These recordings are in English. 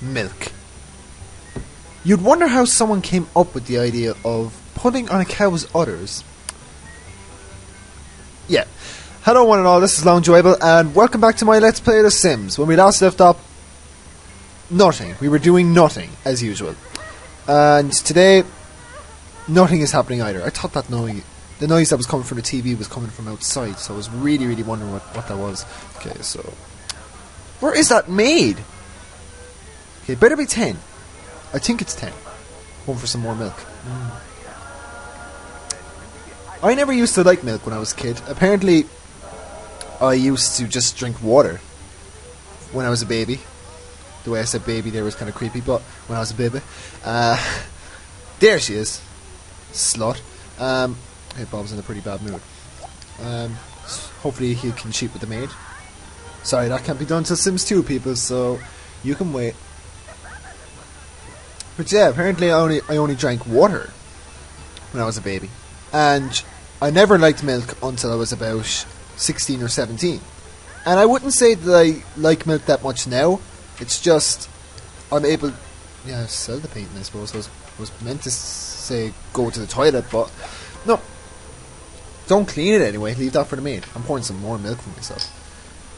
milk. You'd wonder how someone came up with the idea of putting on a cow's udders. Yeah. Hello one and all, this is Long Enjoyable, and welcome back to my Let's Play The Sims. When we last left off, nothing. We were doing nothing, as usual. And today, nothing is happening either. I thought that the noise that was coming from the TV was coming from outside, so I was really wondering what that was. Okay, so... where is that maid? Okay, better be 10. I think it's 10. Going for some more milk. I never used to like milk when I was a kid. Apparently, I used to just drink water when I was a baby. The way I said baby there was kind of creepy, but when I was a baby. There she is. Slut. Hey, Bob's in a pretty bad mood. Hopefully he can cheat with the maid. Sorry, that can't be done till Sims 2, people, so you can wait. But yeah, apparently I only drank water when I was a baby. And I never liked milk until I was about 16 or 17. And I wouldn't say that I like milk that much now. It's just, I'm able... yeah, sell the painting, I suppose. I was meant to say go to the toilet, but... no. Don't clean it anyway. Leave that for the maid. I'm pouring some more milk for myself.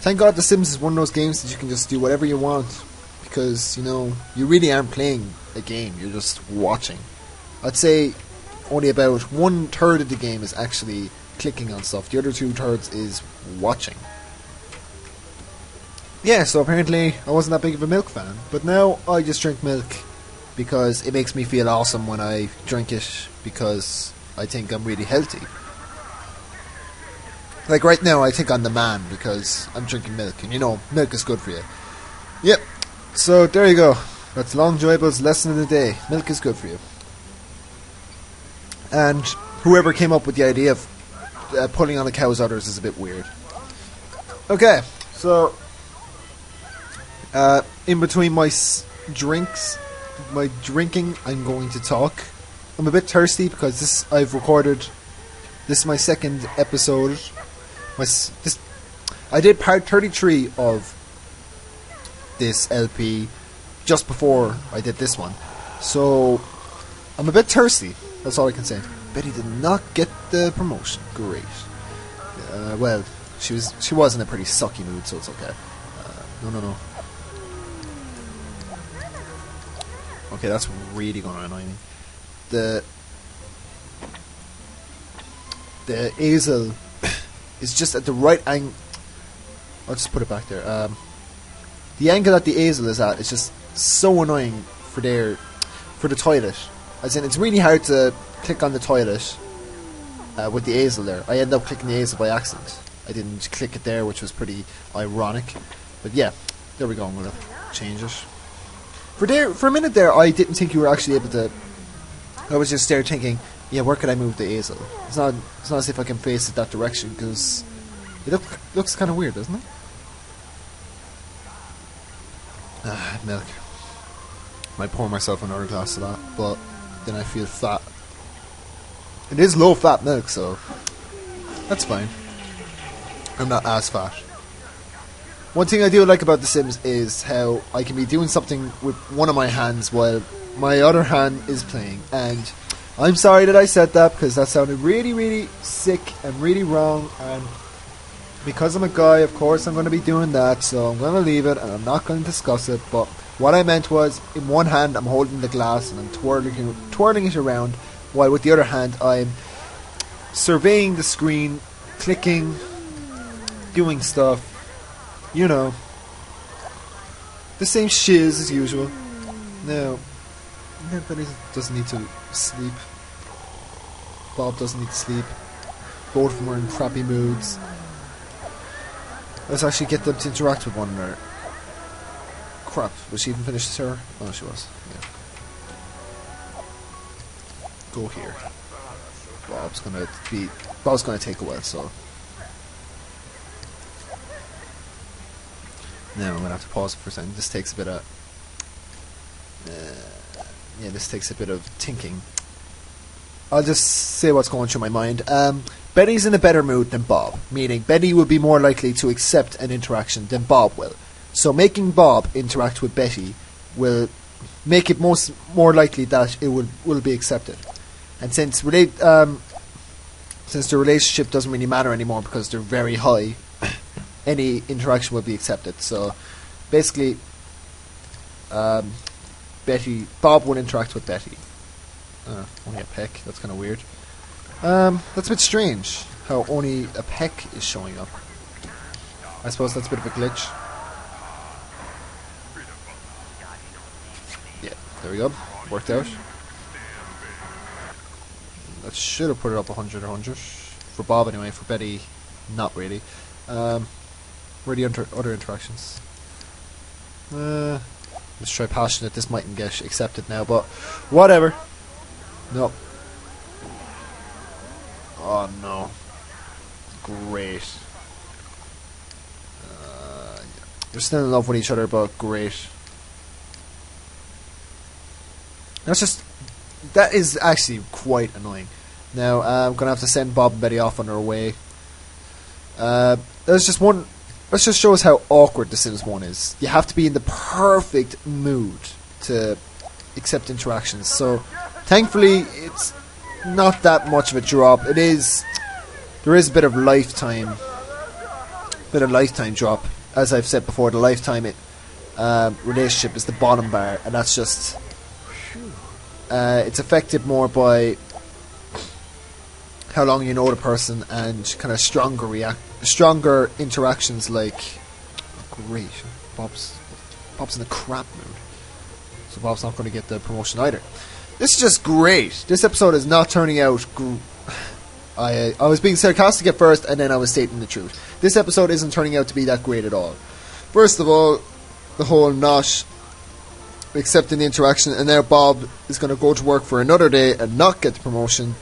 Thank God The Sims is one of those games that you can just do whatever you want. Because, you know, you really aren't playing a game. You're just watching. I'd say only about 1/3 of the game is actually clicking on stuff. The other 2/3 is watching. Yeah, so apparently I wasn't that big of a milk fan. But now I just drink milk because it makes me feel awesome when I drink it, because I think I'm really healthy. Like right now I think I'm the man because I'm drinking milk, and you know, milk is good for you. Yep, so there you go. That's Long Enjoyable's lesson of the day. Milk is good for you. And whoever came up with the idea of pulling on a cow's udders is a bit weird. Okay, so... in between my drinking, I'm going to talk. I'm a bit thirsty because I've recorded. This is my second episode. I did part 33 of this LP just before I did this one, so I'm a bit thirsty. That's all I can say. Betty did not get the promotion. Great. Well, she was in a pretty sucky mood, so it's okay. No. Okay, that's really going to annoy me. The easel is just at the right angle. I'll just put it back there. The angle that the easel is at is just so annoying for the toilet. As in, it's really hard to click on the toilet with the easel there. I ended up clicking the easel by accident. I didn't click it there, which was pretty ironic. But yeah, there we go. I'm going to change it. For a minute there, I didn't think you were actually able to... I was just there thinking, yeah, where could I move the easel? It's not as if I can face it that direction, because it looks kind of weird, doesn't it? Milk. Might pour myself another glass of that, but then I feel fat. It is low-fat milk, so that's fine. I'm not as fat. One thing I do like about The Sims is how I can be doing something with one of my hands while my other hand is playing. And I'm sorry that I said that, because that sounded really sick and really wrong. And because I'm a guy, of course I'm going to be doing that, so I'm going to leave it and I'm not going to discuss it. But what I meant was, in one hand I'm holding the glass and I'm twirling it around, while with the other hand I'm surveying the screen, clicking, doing stuff. You know, the same shiz as usual. No, Betty doesn't need to sleep. Bob doesn't need to sleep. Both of them are in crappy moods. Let's actually get them to interact with one another. Crap, was she even finished this hour? Oh, she was. Yeah. Go here. Bob's gonna take a while, so... now I'm going to have to pause it for a second. This takes a bit of... this takes a bit of thinking. I'll just say what's going through my mind. Betty's in a better mood than Bob, meaning Betty will be more likely to accept an interaction than Bob will. So making Bob interact with Betty will make it more likely that it will be accepted. And since the relationship doesn't really matter anymore because they're very high, any interaction will be accepted. So basically, Bob will interact with Betty. Only a peck. That's kind of weird. That's a bit strange how only a peck is showing up. I suppose that's a bit of a glitch. Yeah, there we go. Worked out. That should have put it up 100 or 100. For Bob anyway, for Betty, not really. Where are the other interactions? Let's try passionate. This mightn't get accepted now, but whatever. No. Oh no. Great. They're still in love with each other, but great. That is actually quite annoying. Now, I'm going to have to send Bob and Betty off on their way. Let's just show us how awkward The Sims 1 is. You have to be in the perfect mood to accept interactions. So, thankfully, it's not that much of a drop. There is a bit of lifetime drop. As I've said before, the lifetime relationship is the bottom bar, and that's just it's affected more by how long you know the person and kind of stronger interactions. Like, great, Bob's in a crap mood, so Bob's not going to get the promotion either. This is just great. This episode is not turning out. I was being sarcastic at first, and then I was stating the truth. This episode isn't turning out to be that great at all. First of all, the whole not accepting the interaction, and now Bob is going to go to work for another day and not get the promotion.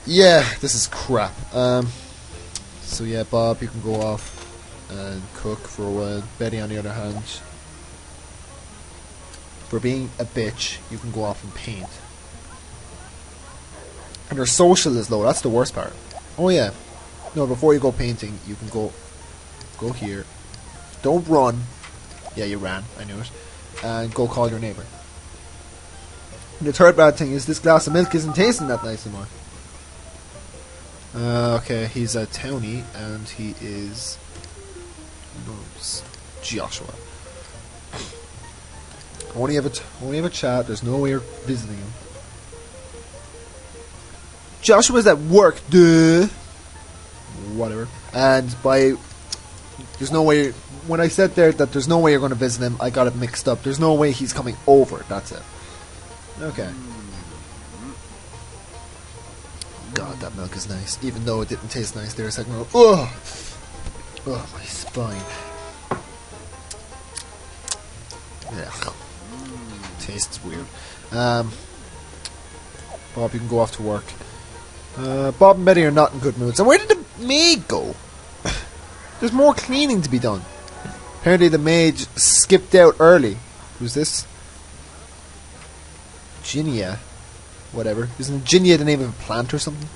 Yeah, this is crap. So yeah, Bob, you can go off and cook for a while. Betty, on the other hand, for being a bitch, you can go off and paint. And her social is low. That's the worst part. Oh yeah. No, before you go painting, you can go here. Don't run. Yeah, you ran. I knew it. And go call your neighbour. And the third bad thing is this glass of milk isn't tasting that nice anymore. Okay, he's a townie, and he is Joshua. Only have a chat. There's no way you're visiting him. Joshua's at work, duh. Whatever. And there's no way. When I said there that there's no way you're going to visit him, I got it mixed up. There's no way he's coming over. That's it. Okay. God, that milk is nice. Even though it didn't taste nice there a second ago. Ugh. Oh, my spine. Ugh. Tastes weird. Bob, you can go off to work. Bob and Betty are not in good moods. And where did the maid go? There's more cleaning to be done. Apparently the maid skipped out early. Who's this? Ginia. Whatever. Isn't Ginia the name of a plant or something?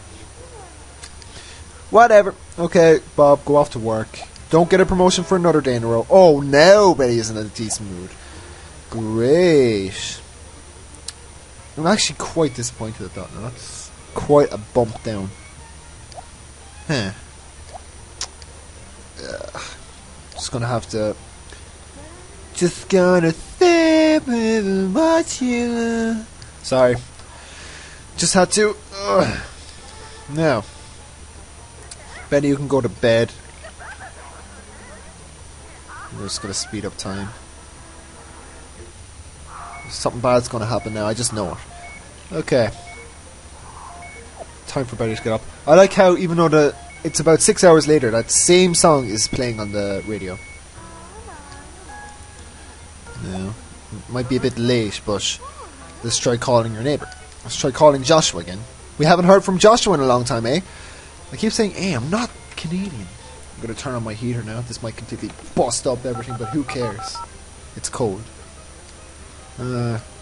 Whatever. Okay, Bob, go off to work. Don't get a promotion for another day in a row. Oh, now Betty is in a decent mood. Great. I'm actually quite disappointed at that now. That's quite a bump down. Huh. Just gonna say what you. Sorry. Just had to. Now, Betty, you can go to bed. We're just gonna speed up time. Something bad's gonna happen now. I just know it. Okay. Time for Betty to get up. I like how even though it's about 6 hours later, that same song is playing on the radio. No, might be a bit late, but let's try calling your neighbour. Let's try calling Joshua again. We haven't heard from Joshua in a long time, eh? I keep saying, hey, I'm not Canadian. I'm going to turn on my heater now. This might completely bust up everything, but who cares? It's cold.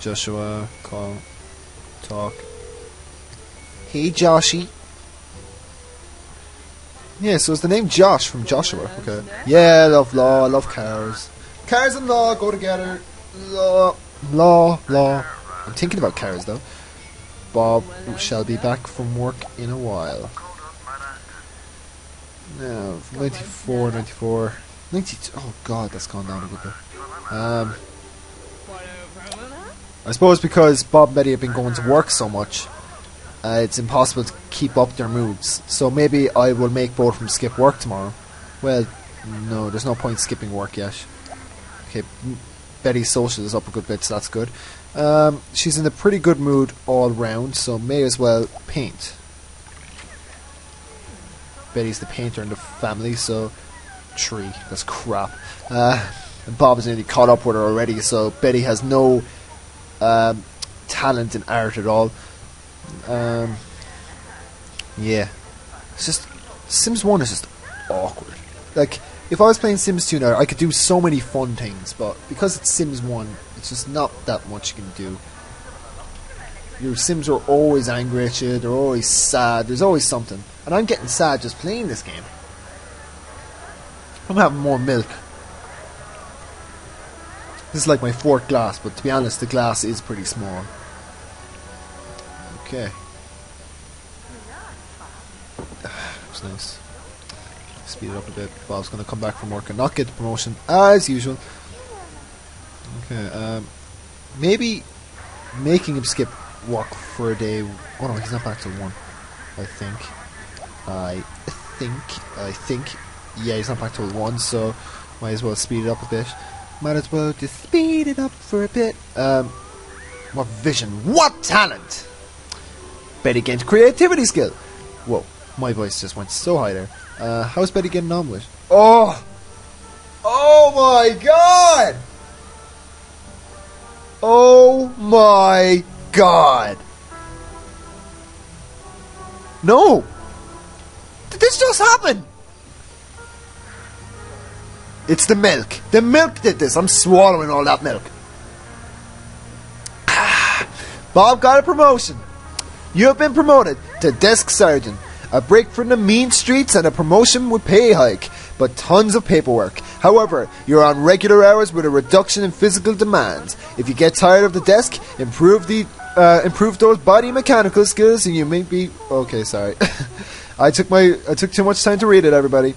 Joshua, call, talk. Hey, Joshy. Yeah, so it's the name Josh from Joshua. Okay. Yeah, I love law. I love cars. Cars and law go together. Law. I'm thinking about cars though. Bob shall be back from work in a while. Now, 94, 92. Oh god, that's gone down a good bit. I suppose because Bob and Betty have been going to work so much, it's impossible to keep up their moods. So maybe I will make both of them skip work tomorrow. Well, no, there's no point skipping work yet. Okay, Betty's social is up a good bit, so that's good. She's in a pretty good mood all round, so may as well paint. Betty's the painter in the family, so tree, that's crap. And Bob is nearly caught up with her already, so Betty has no talent in art at all. Yeah, it's just Sims 1 is just awkward. Like, if I was playing Sims 2 now, I could do so many fun things, but because it's Sims 1, it's just not that much you can do. Your Sims are always angry at you, they're always sad, there's always something. And I'm getting sad just playing this game. I'm having more milk. This is like my fourth glass, but to be honest, the glass is pretty small. Okay. That's nice. Speed it up a bit. Bob's going to come back from work and not get the promotion as usual. Okay, maybe making him skip work for a day. Oh no, he's not back till 1. I think. Yeah, he's not back till 1, so might as well speed it up a bit. Might as well just speed it up for a bit. What vision, what talent! Betty gained creativity skill. Whoa, my voice just went so high there. How's Betty getting on with? Oh my god! Oh my god! No! Did this just happen? It's the milk. The milk did this. I'm swallowing all that milk. Bob got a promotion. You have been promoted to desk sergeant. A break from the mean streets and a promotion with pay hike, but tons of paperwork. However, you're on regular hours with a reduction in physical demands. If you get tired of the desk, improve those body mechanical skills, and you may be okay. Sorry, I took too much time to read it. Everybody,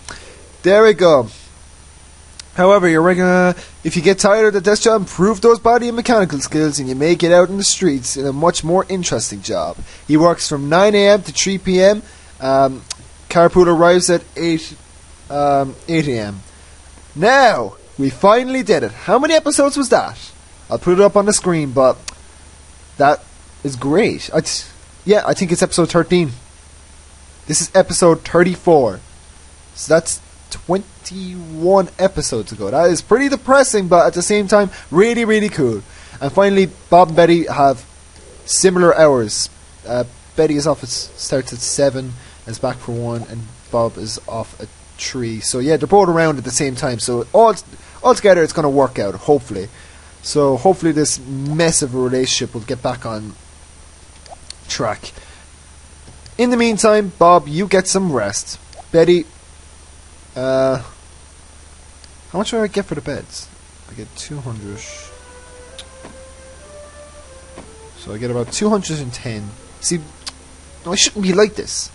there we go. However, if you get tired of the desk job, improve those body and mechanical skills, and you may get out in the streets in a much more interesting job. He works from 9 a.m. to 3 p.m. Carpool arrives at 8 a.m. Now, we finally did it. How many episodes was that? I'll put it up on the screen, but that is great. I think it's episode 13. This is episode 34. So that's 21 episodes ago. That is pretty depressing, but at the same time, really, really cool. And finally, Bob and Betty have similar hours. Betty is off starts at 7, is back for 1, and Bob is off at 3. So yeah, they're both around at the same time. So all together, it's going to work out, hopefully. So hopefully this mess of a relationship will get back on track. In the meantime, Bob, you get some rest. Betty, how much do I get for the beds? I get 200. So I get about 210. See, no, I shouldn't be like this.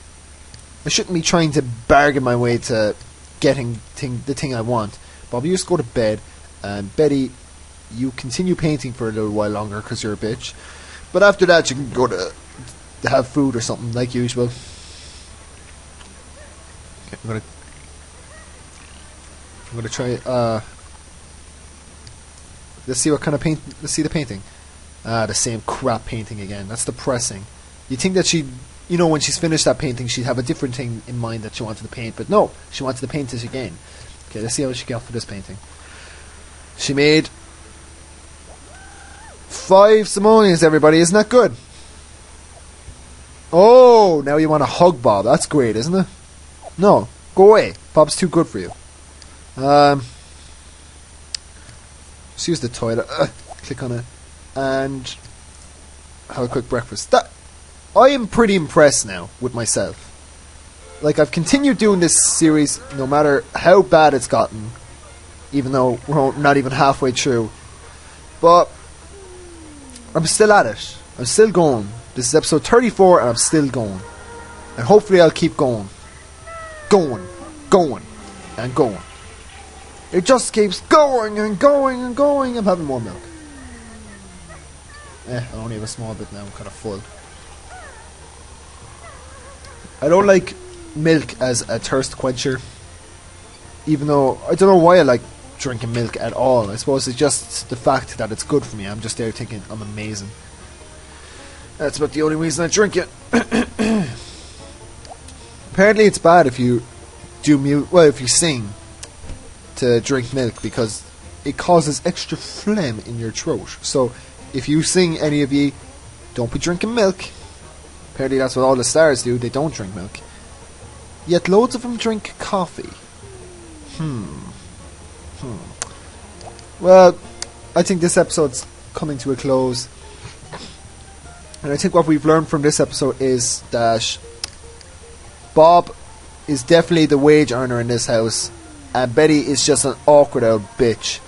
I shouldn't be trying to bargain my way to getting the thing I want. Bob, you just go to bed, and Betty, you continue painting for a little while longer because you're a bitch. But after that, you can go to have food or something like usual. Okay, I'm gonna try. Let's see what kind of paint. Let's see the painting. The same crap painting again. That's depressing. You think that when she's finished that painting, she'd have a different thing in mind that she wanted to paint, but no, she wanted to paint this again. Okay, let's see how she got for this painting. She made 5 simoleons, everybody. Isn't that good? Oh, now you want to hug Bob. That's great, isn't it? No, go away. Bob's too good for you. Let's use the toilet. Click on it. And have a quick breakfast. I am pretty impressed now with myself. Like, I've continued doing this series no matter how bad it's gotten, even though we're not even halfway through. But I'm still at it. I'm still going. This is episode 34 and I'm still going. And hopefully I'll keep going. Going. And going. It just keeps going and going and going. I'm having more milk. I only have a small bit now. I'm kind of full. I don't like milk as a thirst quencher. Even though, I don't know why I like drinking milk at all. I suppose it's just the fact that it's good for me. I'm just there thinking I'm amazing. That's about the only reason I drink it. Apparently it's bad if you if you sing to drink milk, because it causes extra phlegm in your throat. So if you sing, any of you, don't be drinking milk. Apparently that's what all the stars do. They don't drink milk. Yet loads of them drink coffee. Well, I think this episode's coming to a close. And I think what we've learned from this episode is that Bob is definitely the wage earner in this house, and Betty is just an awkward old bitch.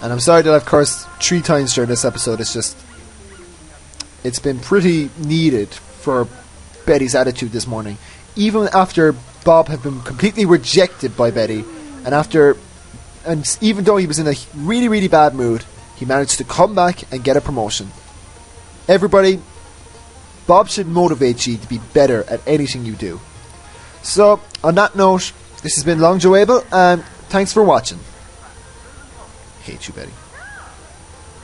And I'm sorry that I've cursed 3 times during this episode. It's been pretty needed for Betty's attitude this morning. Even after Bob had been completely rejected by Betty, and even though he was in a really, really bad mood, he managed to come back and get a promotion. Everybody, Bob should motivate you to be better at anything you do. So, on that note, this has been Long Joe Abel, and thanks for watching. Hate you, Betty.